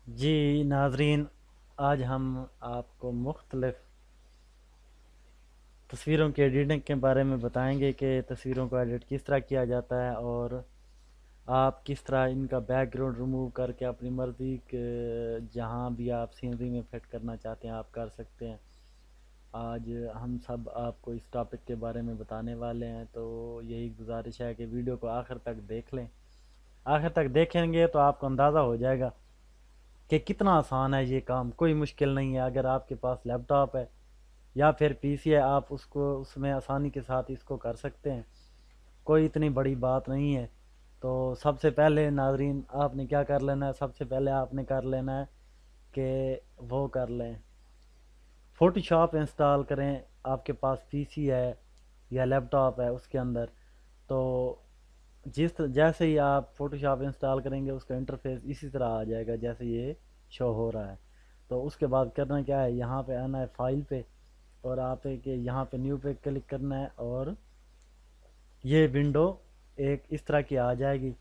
जी नाजरीन, आज हम आपको मुख्तलिफ तस्वीरों की एडिटिंग के बारे में बताएंगे कि तस्वीरों को एडिट किस तरह किया जाता है और आप किस तरह इनका बैकग्राउंड रिमूव करके अपनी मर्ज़ी के जहाँ भी आप सीनरी में फिट करना चाहते हैं आप कर सकते हैं। आज हम सब आपको इस टॉपिक के बारे में बताने वाले हैं, तो यही गुजारिश है कि वीडियो को आखिर तक देख लें। आखिर तक देखेंगे तो आपको अंदाज़ा हो जाएगा कि कितना आसान है ये काम। कोई मुश्किल नहीं है। अगर आपके पास लैपटॉप है या फिर पीसी है, आप उसको उसमें आसानी के साथ इसको कर सकते हैं। कोई इतनी बड़ी बात नहीं है। तो सबसे पहले नाजरीन आपने क्या कर लेना है, सबसे पहले आपने कर लेना है कि वो कर लें, फ़ोटोशॉप इंस्टॉल करें। आपके पास पीसी है या लैपटॉप है उसके अंदर, तो जैसे ही आप फ़ोटोशॉप इंस्टॉल करेंगे उसका इंटरफेस इसी तरह आ जाएगा जैसे ये शो हो रहा है। तो उसके बाद करना क्या है, यहाँ पे आना है फाइल पे और आप एक यहाँ पे न्यू पे क्लिक करना है और ये विंडो एक इस तरह की आ जाएगी।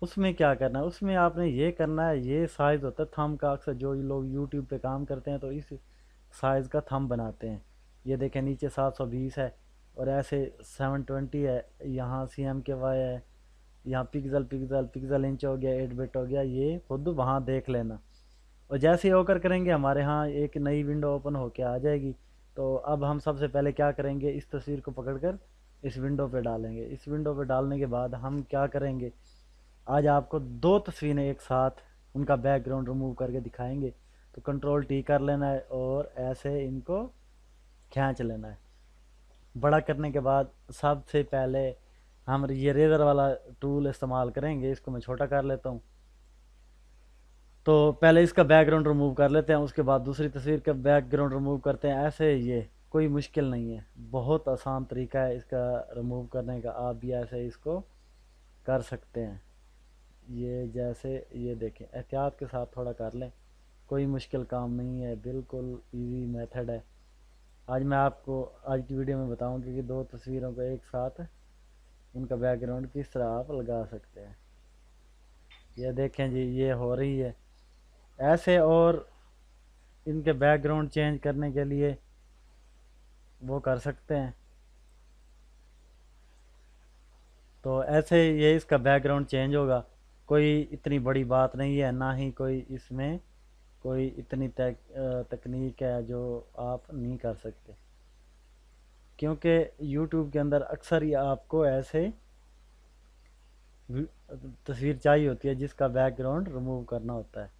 उसमें क्या करना है, उसमें आपने ये करना है, ये साइज़ होता है थंब का। अक्सर जो लोग यूट्यूब पे काम करते हैं तो इस साइज़ का थंब बनाते हैं। ये देखें नीचे 720 है और ऐसे 720 है, यहाँ CMKY है, यहाँ पिक्सल पिक्सल पिक्सल इंच हो गया, 8 बिट हो गया। ये खुद वहाँ देख लेना। और जैसे ही ओकर करेंगे हमारे यहाँ एक नई विंडो ओपन होके आ जाएगी। तो अब हम सबसे पहले क्या करेंगे, इस तस्वीर को पकड़कर इस विंडो पे डालेंगे। इस विंडो पे डालने के बाद हम क्या करेंगे, आज आपको दो तस्वीरें एक साथ उनका बैकग्राउंड रिमूव करके दिखाएंगे। तो कंट्रोल T कर लेना है और ऐसे इनको खींच लेना है। बड़ा करने के बाद सबसे पहले हम ये रेज़र वाला टूल इस्तेमाल करेंगे। इसको मैं छोटा कर लेता हूँ। तो पहले इसका बैकग्राउंड रिमूव कर लेते हैं, उसके बाद दूसरी तस्वीर का बैकग्राउंड रिमूव करते हैं। ऐसे ये कोई मुश्किल नहीं है, बहुत आसान तरीका है इसका रिमूव करने का। आप भी ऐसे इसको कर सकते हैं। ये जैसे ये देखें, एहतियात के साथ थोड़ा कर लें, कोई मुश्किल काम नहीं है, बिल्कुल इजी मेथड है। आज मैं आपको आज की वीडियो में बताऊंगी कि दो तस्वीरों को एक साथ उनका बैकग्राउंड किस तरह आप लगा सकते हैं। ये देखें जी, ये हो रही है ऐसे। और इनके बैकग्राउंड चेंज करने के लिए वो कर सकते हैं। तो ऐसे ये इसका बैकग्राउंड चेंज होगा। कोई इतनी बड़ी बात नहीं है, ना ही कोई इसमें कोई इतनी तकनीक है जो आप नहीं कर सकते, क्योंकि यूट्यूब के अंदर अक्सर ही आपको ऐसे तस्वीर चाहिए होती है जिसका बैकग्राउंड रिमूव करना होता है।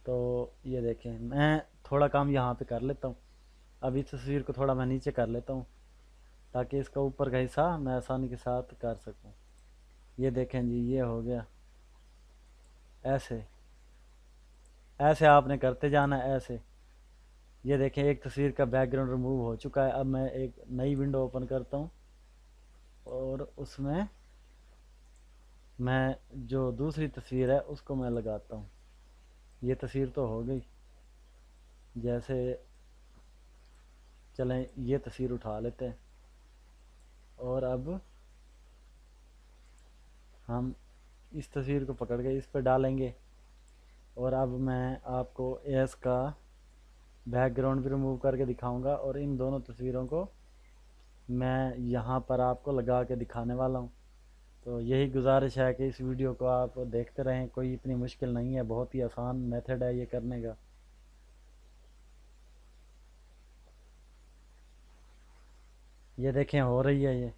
तो ये देखें, मैं थोड़ा काम यहाँ पे कर लेता हूँ। अब इस तस्वीर को थोड़ा मैं नीचे कर लेता हूँ ताकि इसका ऊपर का हिस्सा मैं आसानी के साथ कर सकूँ। ये देखें जी, ये हो गया। ऐसे ऐसे आपने करते जाना है ऐसे। ये देखें, एक तस्वीर का बैकग्राउंड रिमूव हो चुका है। अब मैं एक नई विंडो ओपन करता हूँ और उसमें मैं जो दूसरी तस्वीर है उसको मैं लगाता हूँ। ये तस्वीर तो हो गई। जैसे चलें ये तस्वीर उठा लेते हैं और अब हम इस तस्वीर को पकड़ के इस पर डालेंगे। और अब मैं आपको एस का बैकग्राउंड भी रिमूव करके दिखाऊंगा और इन दोनों तस्वीरों को मैं यहाँ पर आपको लगा के दिखाने वाला हूँ। तो यही गुजारिश है कि इस वीडियो को आप देखते रहें। कोई इतनी मुश्किल नहीं है, बहुत ही आसान मेथड है ये करने का। ये देखें, हो रही है ये।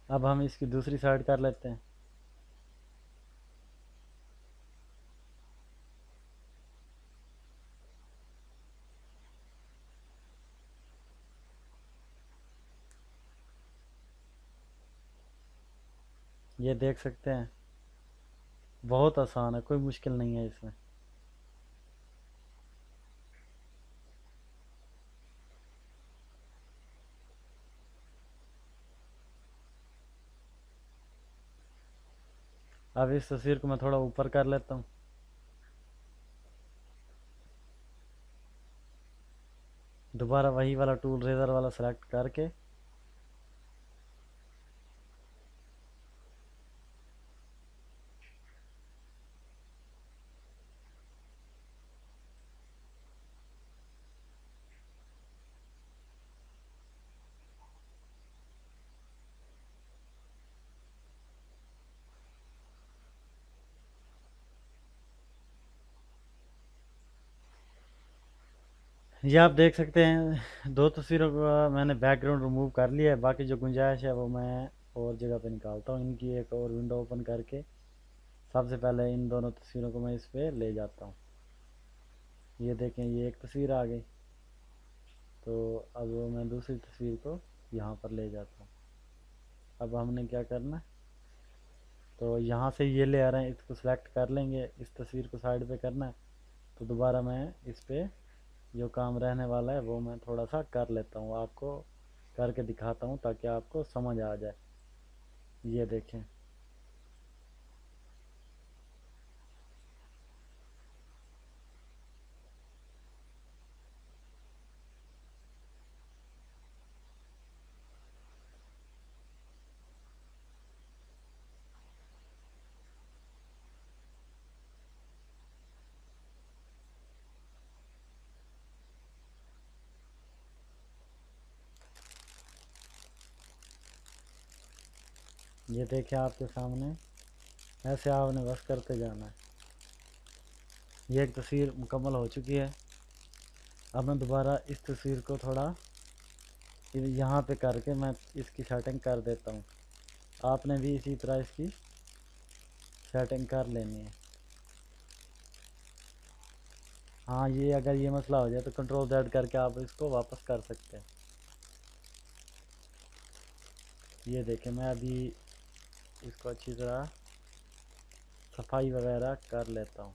अब हम इसकी दूसरी साइड कर लेते हैं। ये देख सकते हैं, बहुत आसान है, कोई मुश्किल नहीं है इसमें। अब इस तस्वीर को मैं थोड़ा ऊपर कर लेता हूँ। दोबारा वही वाला टूल रेजर वाला सेलेक्ट करके ये आप देख सकते हैं दो तस्वीरों का मैंने बैकग्राउंड रिमूव कर लिया है। बाकी जो गुंजाइश है वो मैं और जगह पे निकालता हूँ। इनकी एक और विंडो ओपन करके सबसे पहले इन दोनों तस्वीरों को मैं इस पे ले जाता हूँ। ये देखें, ये एक तस्वीर आ गई। तो अब मैं दूसरी तस्वीर को यहाँ पर ले जाता हूँ। अब हमने क्या करना है, तो यहाँ से ये ले आ रहे हैं, इसको सेलेक्ट कर लेंगे, इस तस्वीर को साइड पे करना है। तो दोबारा मैं इस पे जो काम रहने वाला है वो मैं थोड़ा सा कर लेता हूँ, आपको करके दिखाता हूँ ताकि आपको समझ आ जाए। ये देखें, ये देखें आपके सामने, ऐसे आपने बस करते जाना है। ये एक तस्वीर मुकम्मल हो चुकी है। अब मैं दोबारा इस तस्वीर को थोड़ा यहाँ पे करके मैं इसकी सेटिंग कर देता हूँ। आपने भी इसी तरह इसकी सेटिंग कर लेनी है। हाँ, ये अगर ये मसला हो जाए तो कंट्रोल Z करके आप इसको वापस कर सकते हैं। ये देखें, मैं अभी इसको अच्छी तरह सफाई वगैरह कर लेता हूँ।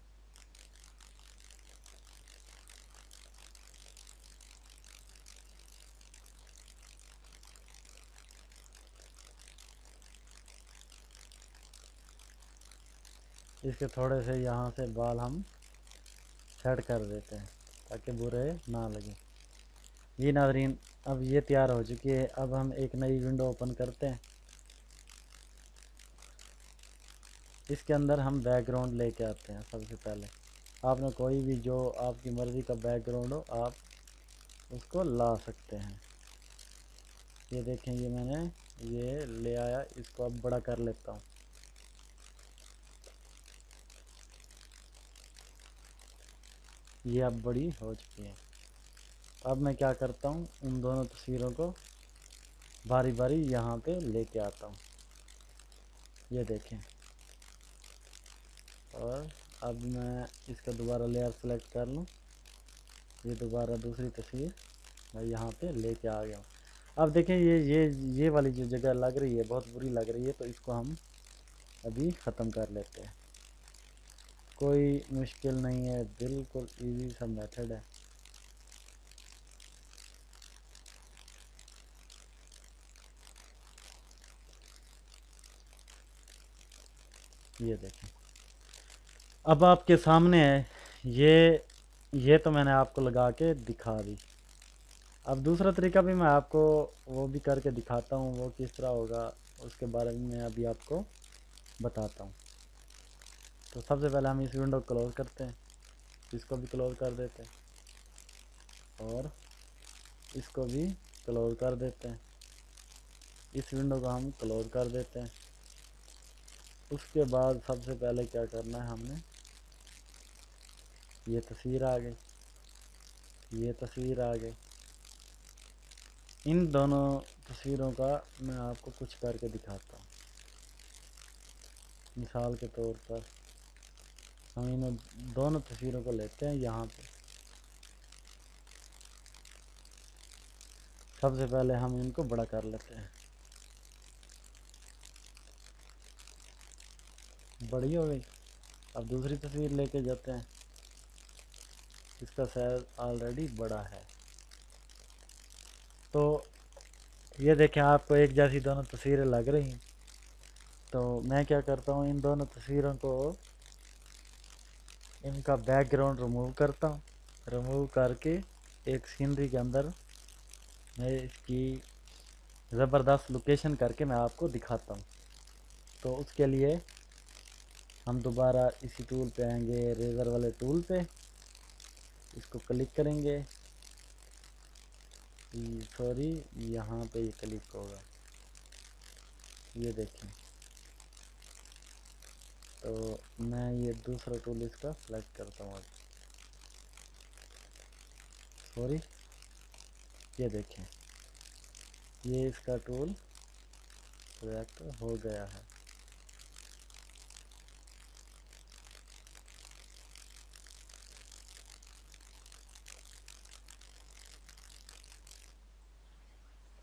इसके थोड़े से यहाँ से बाल हम सेट कर देते हैं ताकि बुरे ना लगे। जी नाज़रीन, अब ये तैयार हो चुकी है। अब हम एक नई विंडो ओपन करते हैं। इसके अंदर हम बैकग्राउंड लेके आते हैं। सबसे पहले आपने कोई भी जो आपकी मर्ज़ी का बैकग्राउंड हो आप उसको ला सकते हैं। ये देखें, ये मैंने ये ले आया, इसको अब बड़ा कर लेता हूँ। ये अब बड़ी हो चुकी है। अब मैं क्या करता हूँ, उन दोनों तस्वीरों को बारी बारी यहाँ पे लेके आता हूँ। ये देखें, और अब मैं इसका दोबारा लेयर सेलेक्ट कर लूँ। ये दोबारा दूसरी तस्वीर मैं यहाँ पे लेके आ गया हूँ। अब देखें, ये वाली जो जगह लग रही है बहुत बुरी लग रही है, तो इसको हम अभी ख़त्म कर लेते हैं। कोई मुश्किल नहीं है, बिल्कुल इजी सा मेथड है। ये देखें, अब आपके सामने है। ये तो मैंने आपको लगा के दिखा दी। अब दूसरा तरीका भी मैं आपको वो भी करके दिखाता हूँ, वो किस तरह होगा उसके बारे में मैं अभी आपको बताता हूँ। तो सबसे पहले हम इस विंडो को क्लोज़ करते हैं, इसको भी क्लोज़ कर देते हैं और इसको भी क्लोज़ कर देते हैं। इस विंडो को हम क्लोज़ कर देते हैं। उसके बाद सबसे पहले क्या करना है, हमने ये तस्वीर आ गई, ये तस्वीर आ गई। इन दोनों तस्वीरों का मैं आपको कुछ करके दिखाता हूँ। मिसाल के तौर पर हम इन दोनों तस्वीरों को लेते हैं यहाँ पे। सबसे पहले हम इनको बड़ा कर लेते हैं। बड़ी हो गई। अब दूसरी तस्वीर लेके जाते हैं, इसका साइज ऑलरेडी बड़ा है। तो ये देखें, आपको एक जैसी दोनों तस्वीरें लग रही हैं। तो मैं क्या करता हूँ, इन दोनों तस्वीरों को इनका बैकग्राउंड रिमूव करता हूँ। रिमूव करके ایک سینری کے اندر میں اس کی زبردست لوکیشن کر کے میں آپ کو دکھاتا ہوں. تو اس کے لیے ہم دوبارہ اسی ٹول پہ آئیں گے، ریزر والے ٹول پہ، اس کو کلک کریں گے. سوری، یہاں پہ یہ کلک ہوگا، یہ دیکھیں. تو میں یہ دوسرا ٹول اس کا سلیکٹ کرتا ہوں. سوری، یہ دیکھیں، یہ اس کا ٹول سلیکٹ ہو گیا ہے.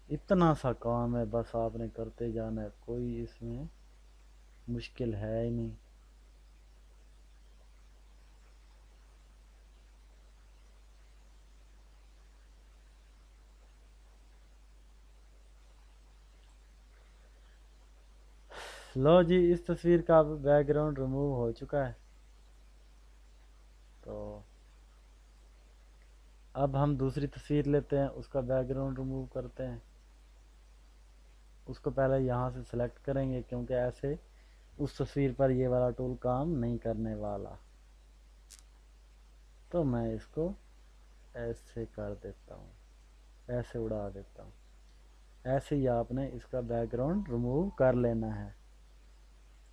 اتنا سا کام ہے، بس آپ نے کرتے جانا ہے، کوئی اس میں مشکل ہے ہی نہیں. لو جی، اس تصویر کا بیک گراؤنڈ ریموو ہو چکا ہے. تو اب ہم دوسری تصویر لیتے ہیں، اس کا بیک گراؤنڈ ریموو کرتے ہیں. اس کو پہلے یہاں سے سلیکٹ کریں گے، کیونکہ ایسے اس تصویر پر یہ والا ٹول کام نہیں کرنے والا. تو میں اس کو ایسے کر دیتا ہوں، ایسے اڑا دیتا ہوں. ایسے ہی آپ نے اس کا بیک گراؤنڈ ریموو کر لینا ہے.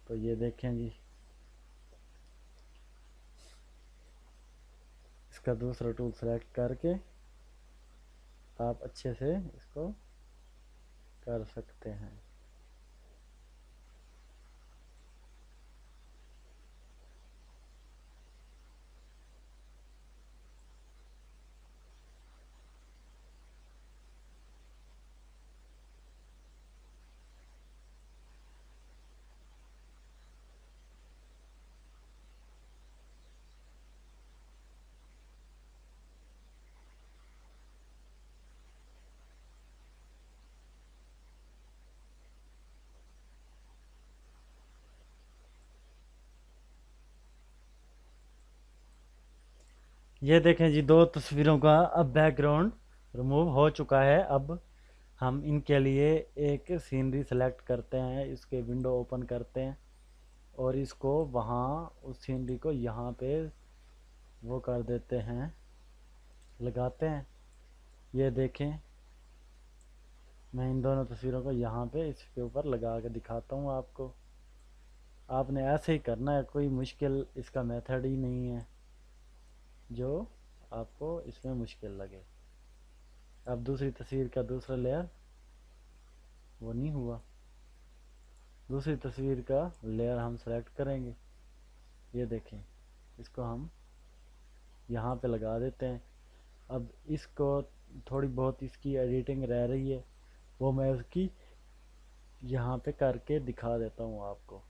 تو یہ دیکھیں جی، اس کا دوسرا ٹول سلیکٹ کر کے آپ اچھے سے اس کو کر سکتے ہیں. یہ دیکھیں جی، دو تصویروں کا اب بیک گراؤنڈ ریموو ہو چکا ہے. اب ہم ان کے لیے ایک سینری سلیکٹ کرتے ہیں، اس کے ونڈو اوپن کرتے ہیں اور اس کو وہاں اس سینری کو یہاں پہ وہ کر دیتے ہیں، لگاتے ہیں. یہ دیکھیں، میں ان دونوں تصویروں کو یہاں پہ اس کے اوپر لگا کے دکھاتا ہوں آپ کو. آپ نے ایسے ہی کرنا ہے، کوئی مشکل اس کا میتھڈ ہی نہیں ہے جو آپ کو اس میں مشکل لگے. اب دوسری تصویر کا دوسرا لیئر وہ نہیں ہوا. دوسری تصویر کا لیئر ہم سلیکٹ کریں گے. یہ دیکھیں، اس کو ہم یہاں پہ لگا دیتے ہیں. اب اس کو تھوڑی بہت اس کی ایڈیٹنگ رہ رہی ہے، وہ میں اس کی یہاں پہ کر کے دکھا دیتا ہوں آپ کو.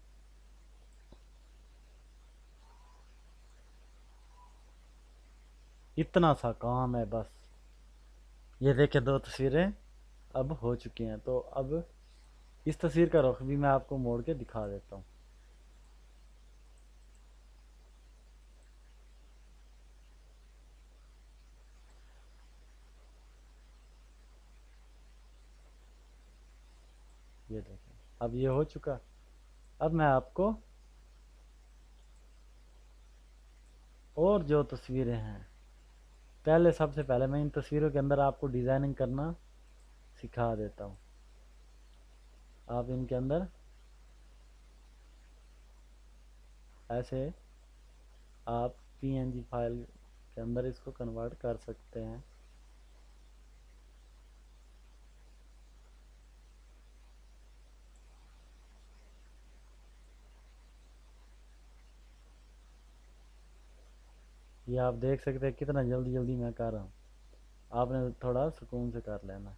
اتنا سا کام ہے بس. یہ دیکھیں، دو تصویریں اب ہو چکی ہیں. تو اب اس تصویر کا رخ بھی میں آپ کو موڑ کے دکھا دیتا ہوں. یہ دیکھیں، اب یہ ہو چکا. اب میں آپ کو اور جو تصویریں ہیں، پہلے سب سے پہلے میں ان تصویروں کے اندر آپ کو ڈیزائننگ کرنا سکھا دیتا ہوں. آپ ان کے اندر ایسے آپ پی این جی فائل کے اندر اس کو کنورٹ کر سکتے ہیں. یہ آپ دیکھ سکتے ہیں کتنا جلدی جلدی میں کر رہا ہوں. آپ نے تھوڑا سکون سے کر لینا.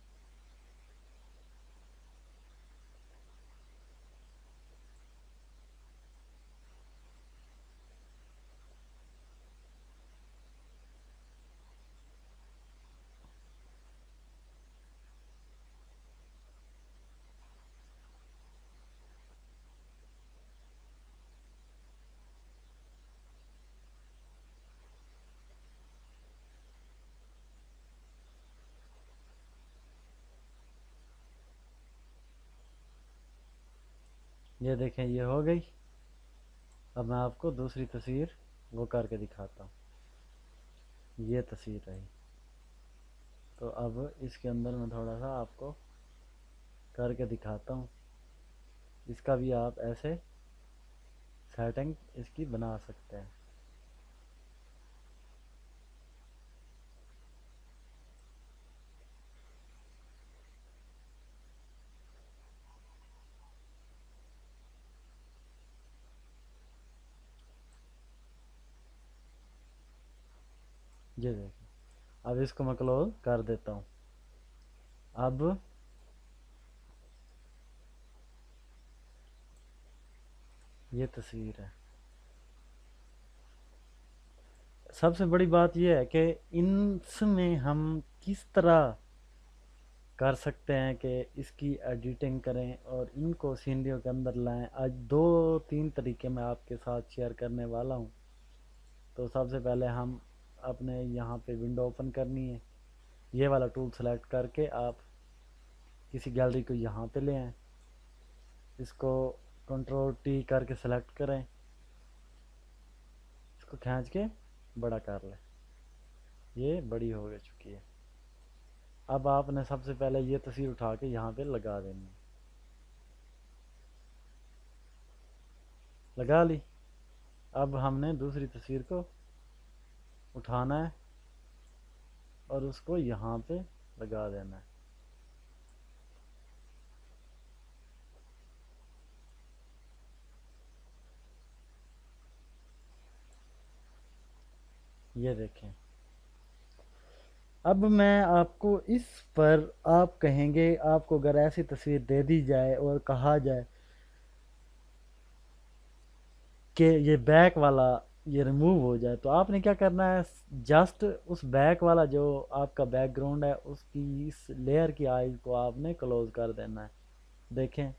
یہ دیکھیں یہ ہو گئی. اب میں آپ کو دوسری تصویر وہ کر کے دکھاتا ہوں. یہ تصویر رہی. تو اب اس کے اندر میں تھوڑا سا آپ کو کر کے دکھاتا ہوں. اس کا بھی آپ ایسے سیٹنگ اس کی بنا سکتے ہیں. یہ دیکھیں اب اس کو میں کلوز کر دیتا ہوں. اب یہ تصویر ہے. سب سے بڑی بات یہ ہے کہ ان میں ہم کس طرح کر سکتے ہیں کہ اس کی ایڈیٹنگ کریں اور ان کو سینریوں کے اندر لائیں. آج 2-3 طریقے میں آپ کے ساتھ شیئر کرنے والا ہوں. تو سب سے پہلے ہم اپنے یہاں پہ ونڈو اوپن کرنی ہے. یہ والا ٹول سلیکٹ کر کے آپ کسی گیلری کو یہاں پہ لے آئیں. اس کو کنٹرول ٹی کر کے سلیکٹ کریں. اس کو کھینچ کے بڑا کر لیں. یہ بڑی ہو چکی ہے. اب آپ نے سب سے پہلے یہ تصویر اٹھا کے یہاں پہ لگا دینی ہے. لگا لی. اب ہم نے دوسری تصویر کو اٹھانا ہے اور اس کو یہاں پہ لگا دینا ہے. یہ دیکھیں. اب میں آپ کو اس پر آپ کہیں گے آپ کو اگر ایسی تصویر دے دی جائے اور کہا جائے کہ یہ بیک والا یہ ریموو ہو جائے تو آپ نے کیا کرنا ہے. جسٹ اس بیک والا جو آپ کا بیک گراؤنڈ ہے اس کی اس لیئر کی آئیز کو آپ نے کلوز کر دینا ہے. دیکھیں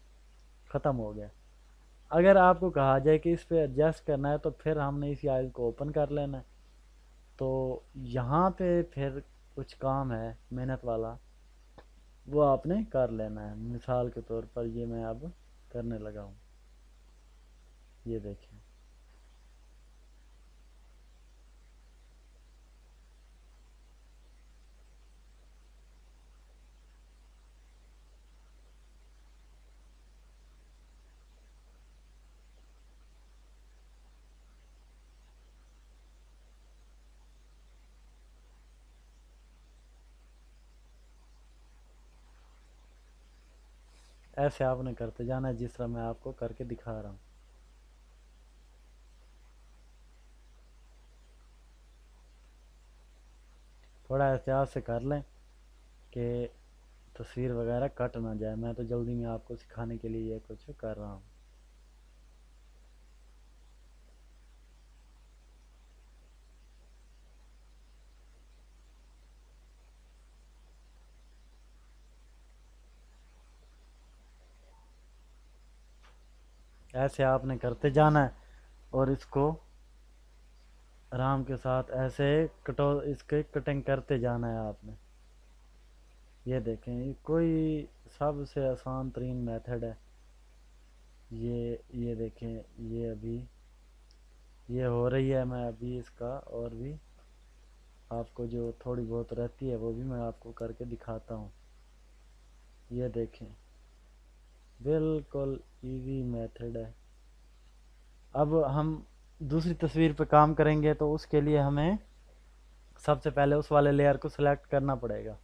ختم ہو گیا. اگر آپ کو کہا جائے کہ اس پہ ایڈجسٹ کرنا ہے تو پھر ہم نے اسی آئیز کو اوپن کر لینا ہے. تو یہاں پہ پھر کچھ کام ہے محنت والا وہ آپ نے کر لینا ہے. مثال کے طور پر یہ میں اب کرنے لگا ہوں. یہ دیکھیں ایسے آپ نے کرتے جانا ہے جس طرح میں آپ کو کر کے دکھا رہا ہوں. تھوڑا احتیاط سے کر لیں کہ تصویر وغیرہ کٹ نہ جائے. میں تو جلدی میں آپ کو سکھانے کے لیے یہ کچھ کر رہا ہوں. ایسے آپ نے کرتے جانا ہے اور اس کو آرام کے ساتھ ایسے اس کے کٹنگ کرتے جانا ہے آپ نے. یہ دیکھیں یہ کوئی سب سے آسان ترین میتھڈ ہے. یہ دیکھیں یہ ابھی یہ ہو رہی ہے. میں ابھی اس کا اور بھی آپ کو جو تھوڑی بہت رہتی ہے وہ بھی میں آپ کو کر کے دکھاتا ہوں. یہ دیکھیں بالکل ایزی میتھڈ ہے. اب ہم دوسری تصویر پہ کام کریں گے تو اس کے لیے ہمیں سب سے پہلے اس والے لیئر کو سلیکٹ کرنا پڑے گا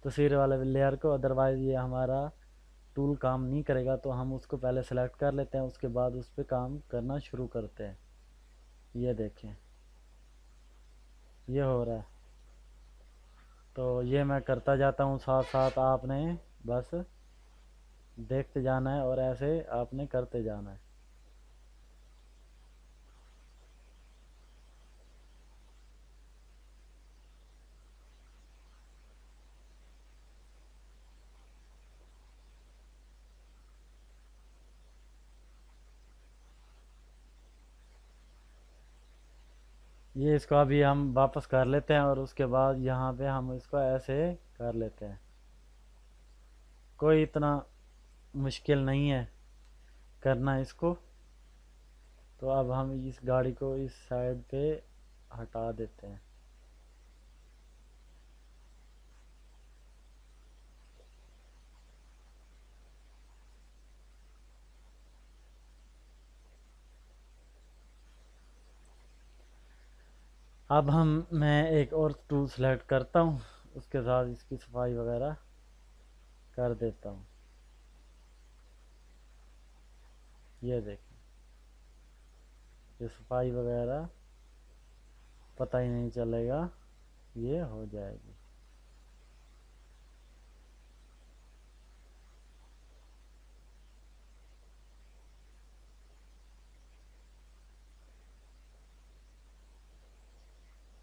تصویر والے لیئر کو. ادروائز یہ ہمارا ٹول کام نہیں کرے گا. تو ہم اس کو پہلے سلیکٹ کر لیتے ہیں اس کے بعد اس پہ کام کرنا شروع کرتے ہیں. یہ دیکھیں یہ ہو رہا ہے. تو یہ میں کرتا جاتا ہوں ساتھ ساتھ آپ نے بس دیکھتے جانا ہے اور ایسے آپ نے کرتے جانا ہے. یہ اس کو ابھی ہم واپس کر لیتے ہیں اور اس کے بعد یہاں پہ ہم اس کو ایسے کر لیتے ہیں. کوئی اتنا مشکل نہیں ہے. करना है इसको। तो अब हम इस गाड़ी को इस साइड पे हटा देते हैं। अब मैं एक और टूल सेलेक्ट करता हूँ, उसके साथ इसकी सफाई वगैरह कर देता हूँ। ये देखें, ये सफाई वगैरह पता ही नहीं चलेगा, ये हो जाएगी।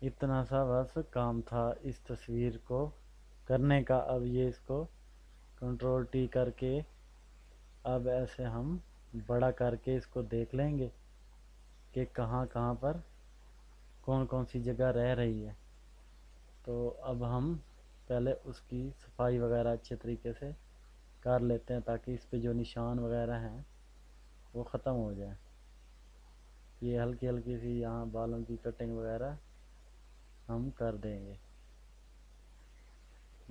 इतना सा बस काम था इस तस्वीर को करने का। अब ये इसको कंट्रोल टी करके अब ऐसे हम बड़ा करके इसको देख लेंगे कि कहाँ कहाँ पर कौन कौन सी जगह रह रही है। तो अब हम पहले उसकी सफाई वगैरह अच्छे तरीके से कर लेते हैं, ताकि इस पे जो निशान वगैरह हैं वो ख़त्म हो जाए। ये हल्की हल्की सी यहाँ बालों की कटिंग वगैरह हम कर देंगे।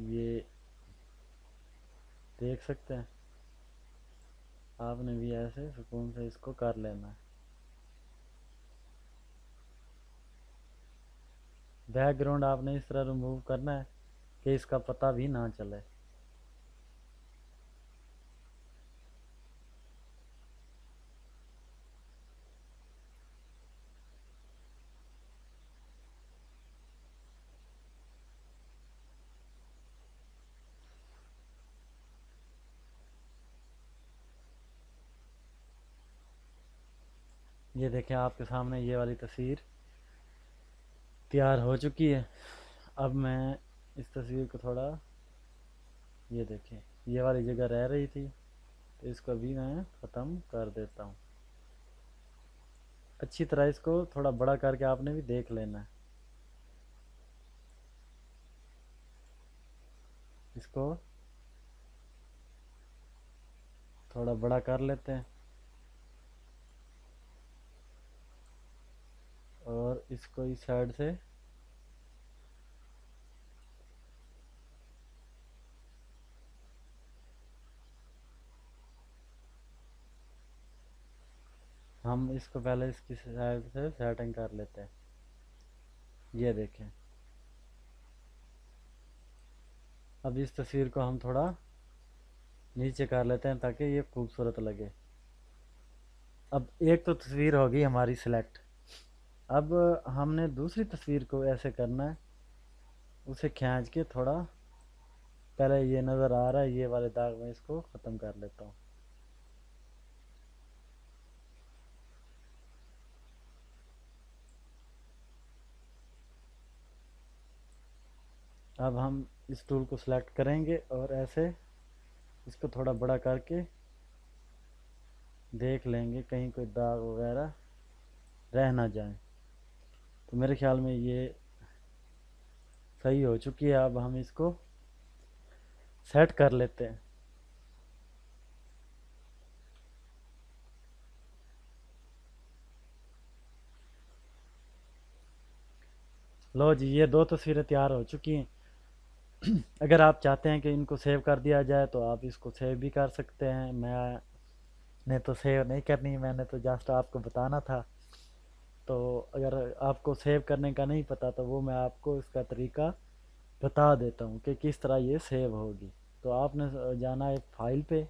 ये देख सकते हैं, आपने भी ऐसे सुकून से इसको कर लेना है। बैकग्राउंड आपने इस तरह रिमूव करना है कि इसका पता भी ना चले। ये देखें, आपके सामने ये वाली तस्वीर तैयार हो चुकी है। अब मैं इस तस्वीर को थोड़ा, ये देखें, ये वाली जगह रह रही थी, तो इसको भी मैं ख़त्म कर देता हूँ। अच्छी तरह इसको थोड़ा बड़ा करके आपने भी देख लेना है। इसको थोड़ा बड़ा कर लेते हैं और इसको इस साइड से हम इसको पहले इसकी साइड से सेटिंग कर लेते हैं। ये देखें, अब इस तस्वीर को हम थोड़ा नीचे कर लेते हैं ताकि ये खूबसूरत लगे। अब एक तो तस्वीर होगी हमारी सिलेक्ट। अब हमने दूसरी तस्वीर को ऐसे करना है, उसे खींच के थोड़ा, पहले ये नज़र आ रहा है ये वाले दाग में इसको ख़त्म कर लेता हूँ। अब हम इस टूल को सिलेक्ट करेंगे और ऐसे इसको थोड़ा बड़ा करके देख लेंगे कहीं कोई दाग वगैरह रह ना जाए। तो मेरे ख्याल में ये सही हो चुकी है। अब हम इसको सेट कर लेते हैं। लो जी, ये दो तस्वीरें तैयार हो चुकी हैं। अगर आप चाहते हैं कि इनको सेव कर दिया जाए तो आप इसको सेव भी कर सकते हैं। मैंने तो सेव नहीं करनी, मैंने तो जस्ट आपको बताना था। तो अगर आपको सेव करने का नहीं पता तो वो मैं आपको इसका तरीका बता देता हूँ कि किस तरह ये सेव होगी। तो आपने जाना है फाइल पे,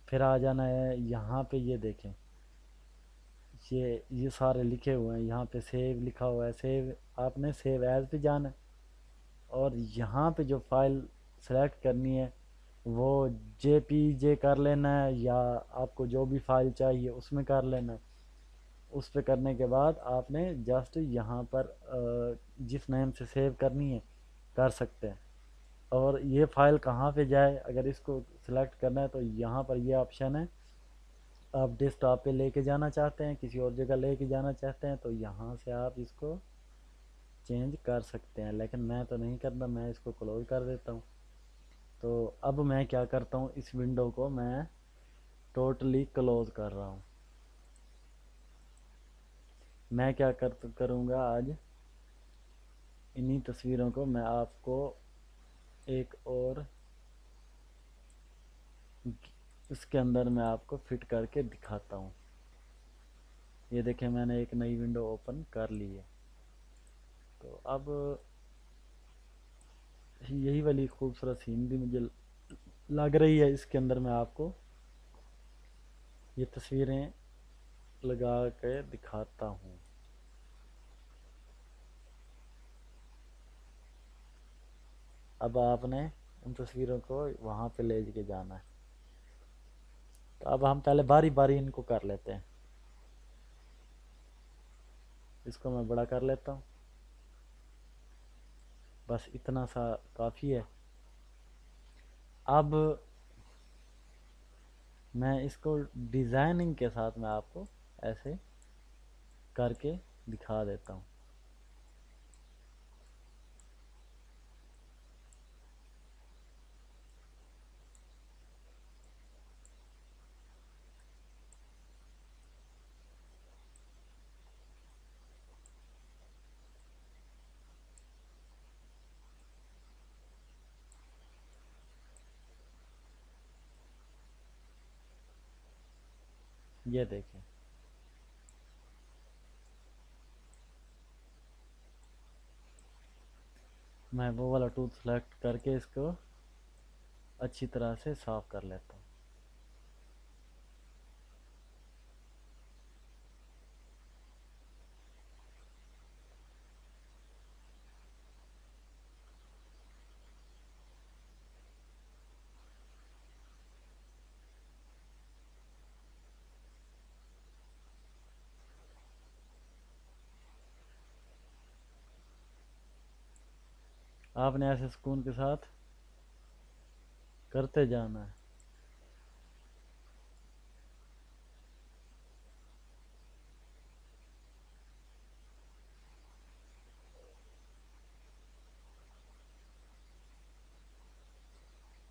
फिर आ जाना है यहाँ पे। ये देखें, ये सारे लिखे हुए हैं, यहाँ पे सेव लिखा हुआ है। सेव, आपने सेव एज पे जाना है और यहाँ पे जो फाइल सेलेक्ट करनी है वो जेपीजे कर लेना है, या आपको जो भी फाइल चाहिए उसमें कर लेना है। उस पे करने के बाद आपने जस्ट यहाँ पर जिस नेम से सेव करनी है कर सकते हैं। और ये फाइल कहाँ पे जाए, अगर इसको सिलेक्ट करना है तो यहाँ पर ये ऑप्शन है। आप डेस्कटॉप पे लेके जाना चाहते हैं, किसी और जगह लेके जाना चाहते हैं, तो यहाँ से आप इसको चेंज कर सकते हैं। लेकिन मैं तो नहीं करना, मैं इसको क्लोज कर देता हूँ। तो अब मैं क्या करता हूँ, इस विंडो को मैं टोटली क्लोज कर रहा हूँ। मैं क्या करूँगा आज, इन्हीं तस्वीरों को मैं आपको एक और इसके अंदर मैं आपको फिट करके दिखाता हूँ। ये देखें, मैंने एक नई विंडो ओपन कर ली है। तो अब यही वाली खूबसूरत सीन भी मुझे लग रही है, इसके अंदर मैं आपको ये तस्वीरें लगा के दिखाता हूँ। अब आपने उन तस्वीरों को वहाँ पे ले के जाना है। तो अब हम पहले बारी बारी इनको कर लेते हैं। इसको मैं बड़ा कर लेता हूँ, बस इतना सा काफ़ी है। अब मैं इसको डिज़ाइनिंग के साथ मैं आपको ऐसे करके दिखा देता हूँ। ये देखें, मैं वो वाला टूल सेलेक्ट करके इसको अच्छी तरह से साफ कर लेता हूँ। आपने ऐसे सुकून के साथ करते जाना है।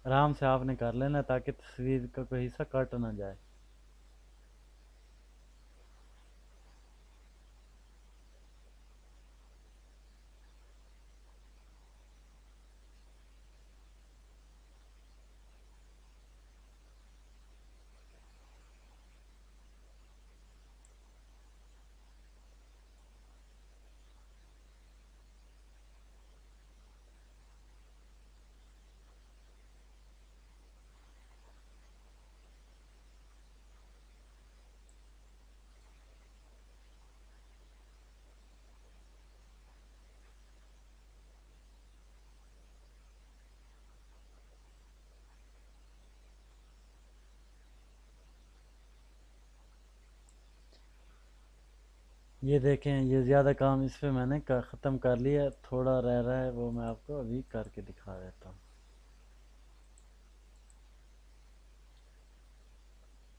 आराम से आपने कर लेना ताकि तस्वीर का कोई हिस्सा कट ना जाए। ये देखें, ये ज़्यादा काम इस पे मैंने ख़त्म कर लिया। थोड़ा रह रहा है, वो मैं आपको अभी करके दिखा देता हूँ।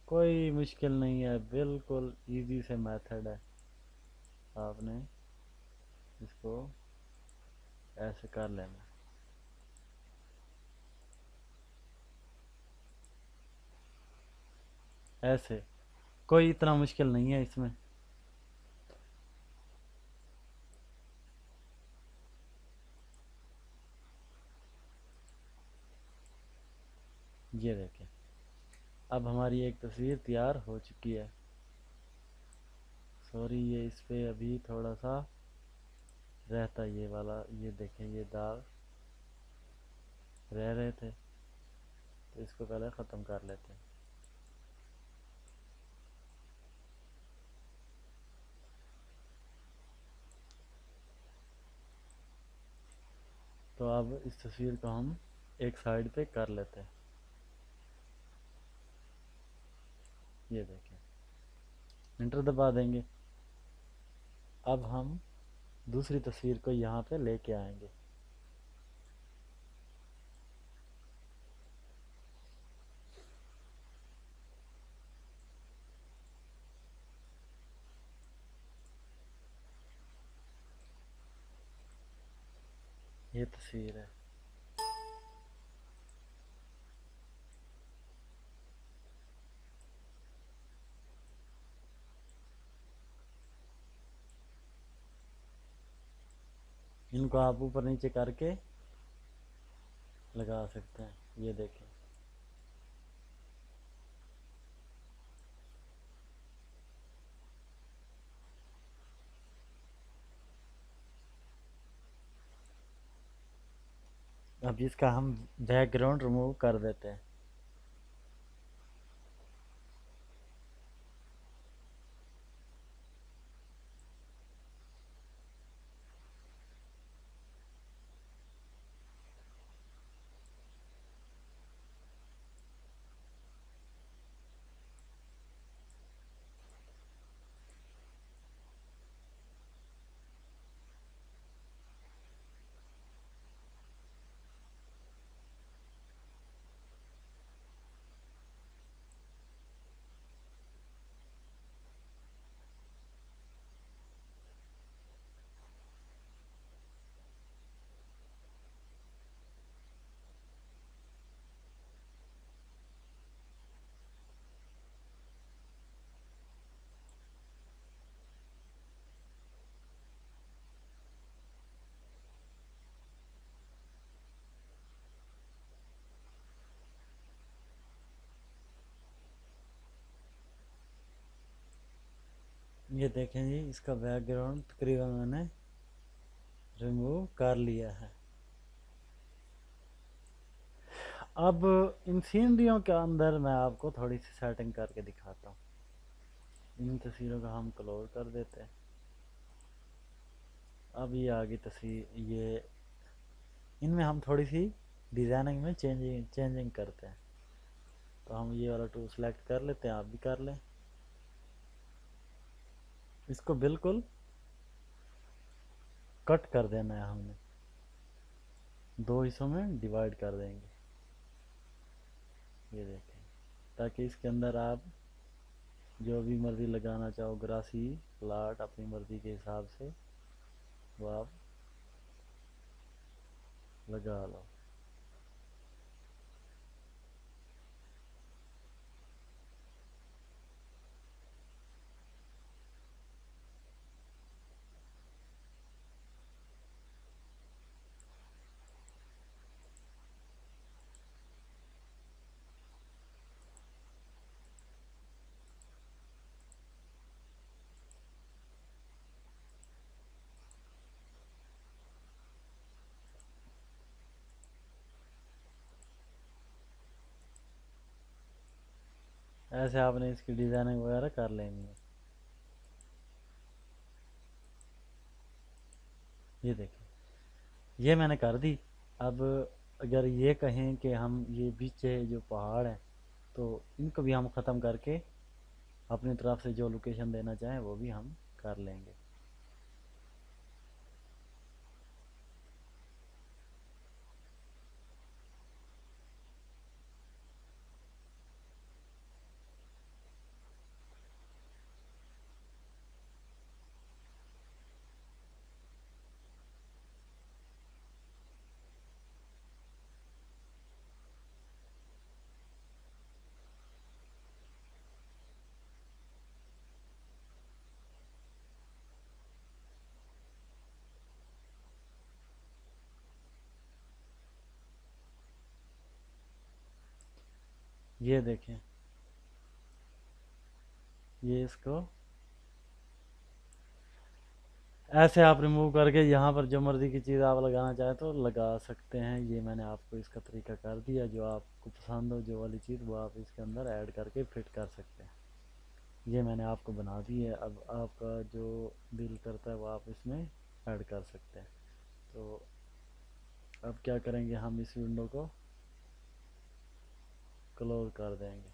कोई मुश्किल नहीं है, बिल्कुल इजी से मेथड है। आपने इसको ऐसे कर लेना, ऐसे। कोई इतना मुश्किल नहीं है इसमें। ये देखें, अब हमारी एक तस्वीर तैयार हो चुकी है। सॉरी, ये इस पे अभी थोड़ा सा रहता, ये वाला, ये देखें, ये दाग रह रहे थे, तो इसको पहले ख़त्म कर लेते हैं। तो अब इस तस्वीर को हम एक साइड पे कर लेते हैं। ये देखें, इंटर दबा देंगे। अब हम दूसरी तस्वीर को यहाँ पे लेके आएंगे। ये तस्वीर है। ان کو آپ اوپر نیچے کر کے لگا سکتے ہیں. یہ دیکھیں اب اس کا ہم بیک گراؤنڈ ریموو کر دیتے ہیں. یہ دیکھیں جی اس کا بیک گراؤنڈ تقریباً میں نے ریموو کر لیا ہے. اب ان سینریوں کے اندر میں آپ کو تھوڑی سی سیٹنگ کر کے دکھاتا ہوں. ان تصویروں کو ہم کلوز کر دیتے ہیں. اب یہ آگے تصویر یہ ان میں ہم تھوڑی سی ڈیزائننگ میں چینجنگ کرتے ہیں. تو ہم یہ والا ٹول سلیکٹ کر لیتے ہیں. آپ بھی کر لیں. اس کو بالکل کٹ کر دینا ہے. ہم نے 2 حصوں میں ڈیوائیڈ کر دیں گے. یہ دیکھیں تاکہ اس کے اندر آپ جو بھی مرضی لگانا چاہو گراسی پلاٹ اپنی مرضی کے حساب سے وہ آپ لگا لو. ایسے آپ نے اس کی ڈیزائننگ وغیرہ کر لینی ہے. یہ دیکھیں یہ میں نے کر دی. اب اگر یہ کہیں کہ ہم یہ پیچھے جو پہاڑ ہیں تو ان کو بھی ہم ختم کر کے اپنی طرف سے جو لوکیشن دینا چاہیں وہ بھی ہم کر لیں گے. یہ دیکھیں یہ اس کو ایسے آپ ریموو کر کے یہاں پر جو مرضی کی چیز آپ لگانا چاہیں تو لگا سکتے ہیں. یہ میں نے آپ کو اس کا طریقہ کر دیا. جو آپ کو پسند ہو جو والی چیز وہ آپ اس کے اندر ایڈ کر کے فٹ کر سکتے ہیں. یہ میں نے آپ کو بنا دی ہے. اب آپ کا جو دل کرتا ہے وہ آپ اس میں ایڈ کر سکتے ہیں. تو اب کیا کریں گے ہم اس ونڈو کو کلوز کر دیں گے.